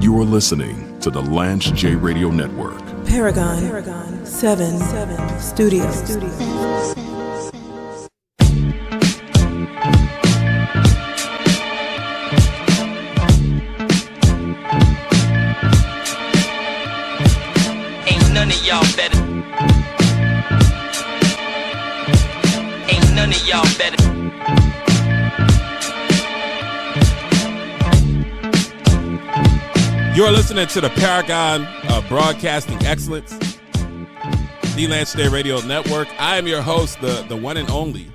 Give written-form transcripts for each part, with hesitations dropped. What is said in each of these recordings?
You are listening to the Lance J Radio Network. Paragon 7 Studios. Ain't none of y'all better. Ain't none of y'all better. You're listening to the Paragon of Broadcasting Excellence, the Lance J Radio Network. I am your host, the one and only,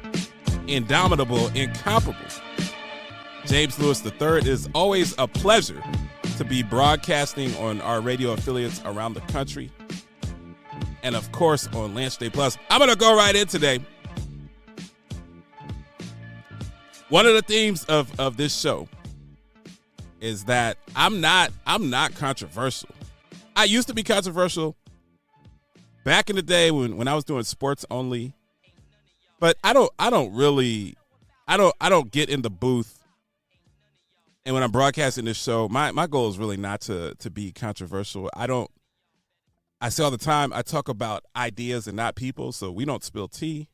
indomitable, incomparable, James Lewis III. It is always a pleasure to be broadcasting on our radio affiliates around the country, and of course on Lance J Plus. I'm going to go right in today. One of the themes of this show is that I'm not controversial. I used to be controversial back in the day when I was doing sports only, but I don't get in the booth, and when I'm broadcasting this show, my goal is really not to be controversial. I say all the time, I talk about ideas and not people, so we don't spill tea.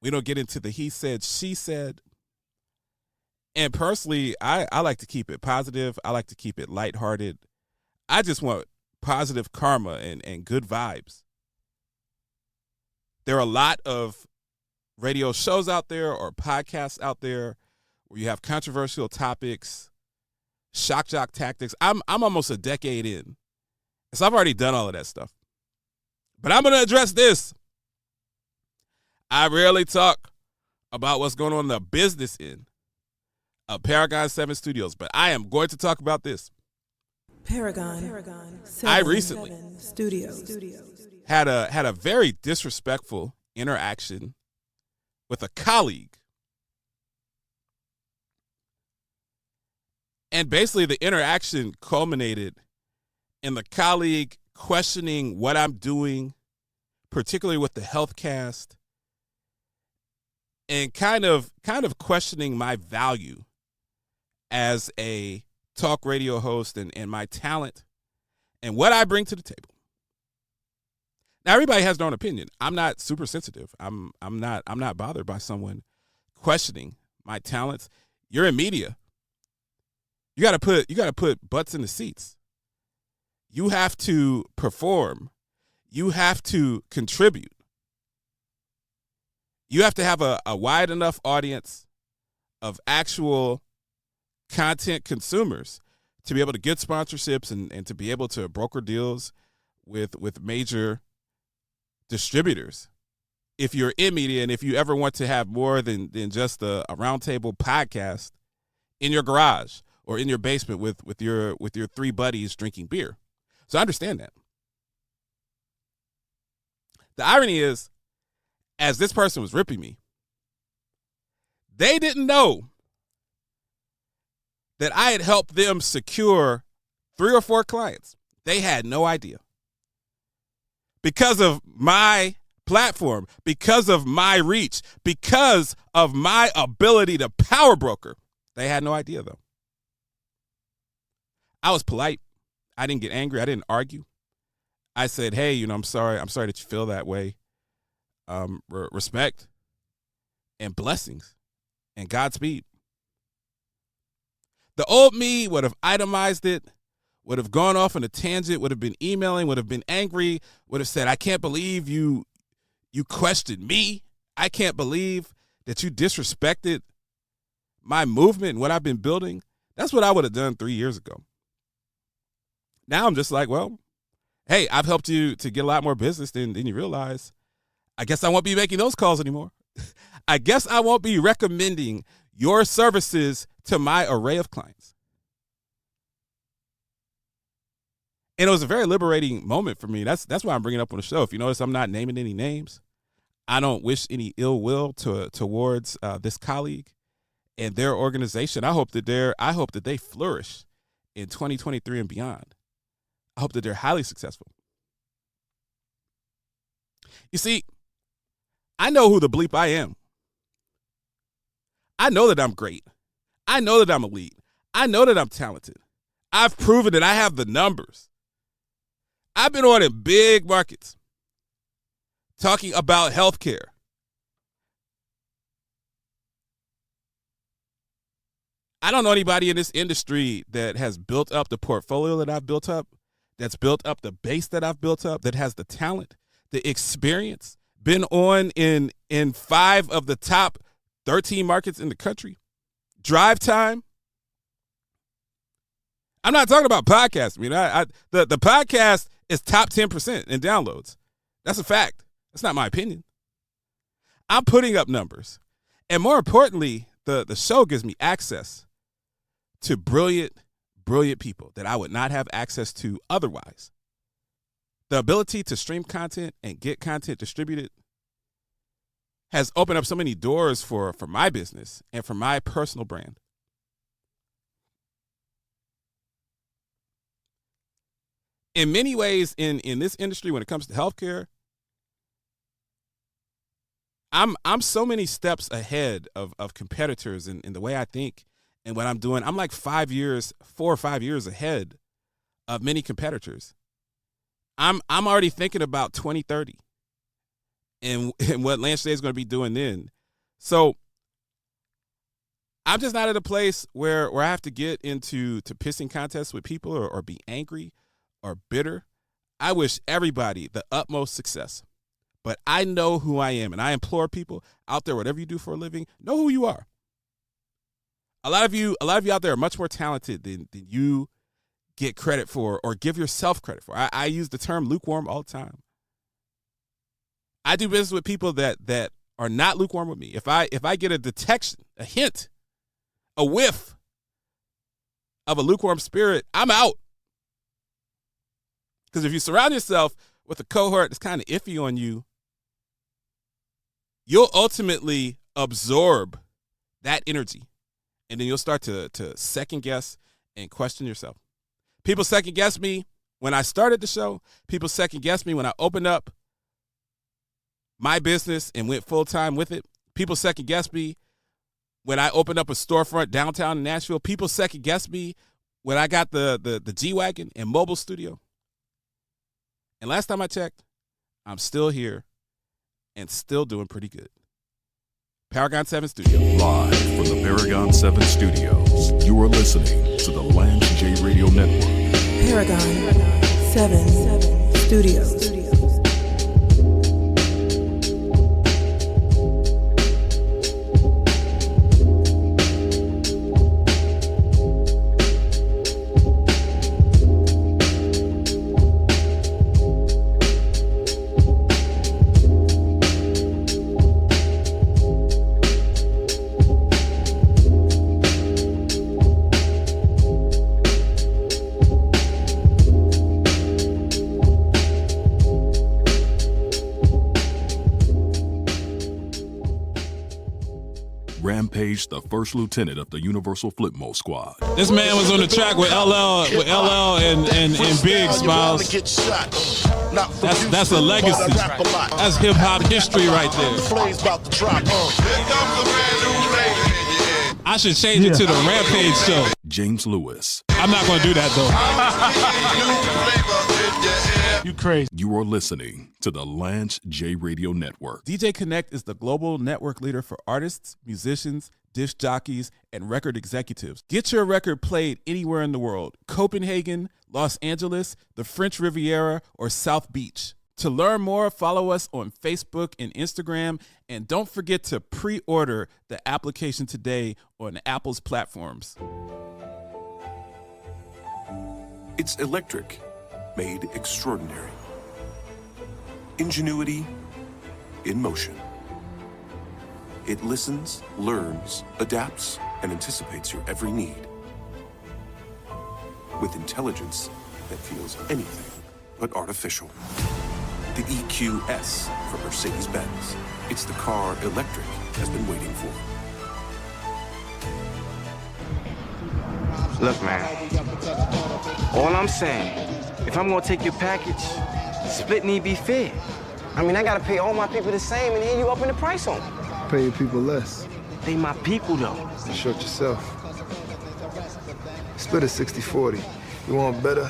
We don't get into the he said, she said. And personally, I like to keep it positive. I like to keep it lighthearted. I just want positive karma and good vibes. There are a lot of radio shows out there or podcasts out there where you have controversial topics, shock jock tactics. I'm almost a decade in, so I've already done all of that stuff. But I'm going to address this. I rarely talk about what's going on in the business end of Paragon 7 Studios, but I am going to talk about this. Paragon 7 I recently Studios had a very disrespectful interaction with a colleague. And basically the interaction culminated in the colleague questioning what I'm doing, particularly with the HealthCast, and kind of questioning my value as a talk radio host and my talent and what I bring to the table. Now, everybody has their own opinion. I'm not super sensitive. I'm not bothered by someone questioning my talents. You're in media. You gotta put butts in the seats. You have to perform. You have to contribute. You have to have a wide enough audience of actual content consumers to be able to get sponsorships and to be able to broker deals with major distributors. If you're in media and if you ever want to have more than just a roundtable podcast in your garage or in your basement with your three buddies drinking beer. So I understand that. The irony is, as this person was ripping me, they didn't know that I had helped them secure 3 or 4 clients. They had no idea. Because of my platform, because of my reach, because of my ability to power broker, they had no idea, though. I was polite. I didn't get angry. I didn't argue. I said, hey, I'm sorry. I'm sorry that you feel that way. Respect and blessings and Godspeed. The old me would have itemized it, would have gone off on a tangent, would have been emailing, would have been angry, would have said, I can't believe you questioned me. I can't believe that you disrespected my movement and what I've been building. That's what I would have done 3 years ago. Now I'm just like, well, hey, I've helped you to get a lot more business than you realize. I guess I won't be making those calls anymore. I guess I won't be recommending your services to my array of clients. And it was a very liberating moment for me. That's why I'm bringing it up on the show. If you notice, I'm not naming any names. I don't wish any ill will towards this colleague and their organization. I hope that they flourish in 2023 and beyond. I hope that they're highly successful. You see, I know who the bleep I am. I know that I'm great. I know that I'm elite. I know that I'm talented. I've proven that I have the numbers. I've been on in big markets talking about healthcare. I don't know anybody in this industry that has built up the portfolio that I've built up, that's built up the base that I've built up, that has the talent, the experience, been on in 5 of the top 13 markets in the country. Drive time. I'm not talking about podcasts. I mean, the podcast is top 10% in downloads. That's a fact. That's not my opinion. I'm putting up numbers. And more importantly, the show gives me access to brilliant people that I would not have access to otherwise. The ability to stream content and get content distributed has opened up so many doors for my business and for my personal brand. In many ways, in this industry, when it comes to healthcare, I'm so many steps ahead of competitors in the way I think and what I'm doing. I'm like 4 or 5 years ahead of many competitors. I'm already thinking about 2030 and what Lance J is going to be doing then. So I'm just not at a place where I have to get into pissing contests with people or be angry or bitter. I wish everybody the utmost success. But I know who I am, and I implore people out there, whatever you do for a living, know who you are. A lot of you out there are much more talented than you get credit for or give yourself credit for. I use the term lukewarm all the time. I do business with people that are not lukewarm with me. If I get a detection, a hint, a whiff of a lukewarm spirit, I'm out. Because if you surround yourself with a cohort that's kind of iffy on you, you'll ultimately absorb that energy. And then you'll start to second guess and question yourself. People second guess me when I started the show. People second guess me when I opened up my business and went full time with it. People second guess me when I opened up a storefront downtown in Nashville. People second guess me when I got the G-Wagon and mobile studio. And last time I checked, I'm still here and still doing pretty good. Paragon 7 Studios. Live from the Paragon 7 Studios, you are listening to the Lance J Radio Network. Paragon 7 Studios. Rampage, the first lieutenant of the Universal Flipmo Squad. This man was on the track with LL and Big Smiles. That's a legacy. That's hip hop history right there. I should change it to the Rampage show. James Lewis. I'm not going to do that though. You crazy. You are listening to the Lance J Radio Network. DJ Connect is the global network leader for artists, musicians, disc jockeys, and record executives. Get your record played anywhere in the world. Copenhagen, Los Angeles, the French Riviera, or South Beach. To learn more, follow us on Facebook and Instagram, and don't forget to pre-order the application today on Apple's platforms. It's electric, made extraordinary. Ingenuity in motion. It listens, learns, adapts, and anticipates your every need. With intelligence that feels anything but artificial. The EQS from Mercedes-Benz. It's the car electric has been waiting for. Look, man, all I'm saying, if I'm gonna take your package, split need be fair. I mean, I gotta pay all my people the same, and here you upping the price on them. Pay your people less. They my people, though. You short yourself. Split it 60-40. You want better?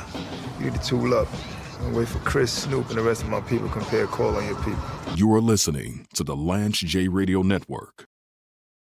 You need to tool up. And wait for Chris, Snoop, and the rest of my people compare call on your people. You are listening to the Lance J Radio Network.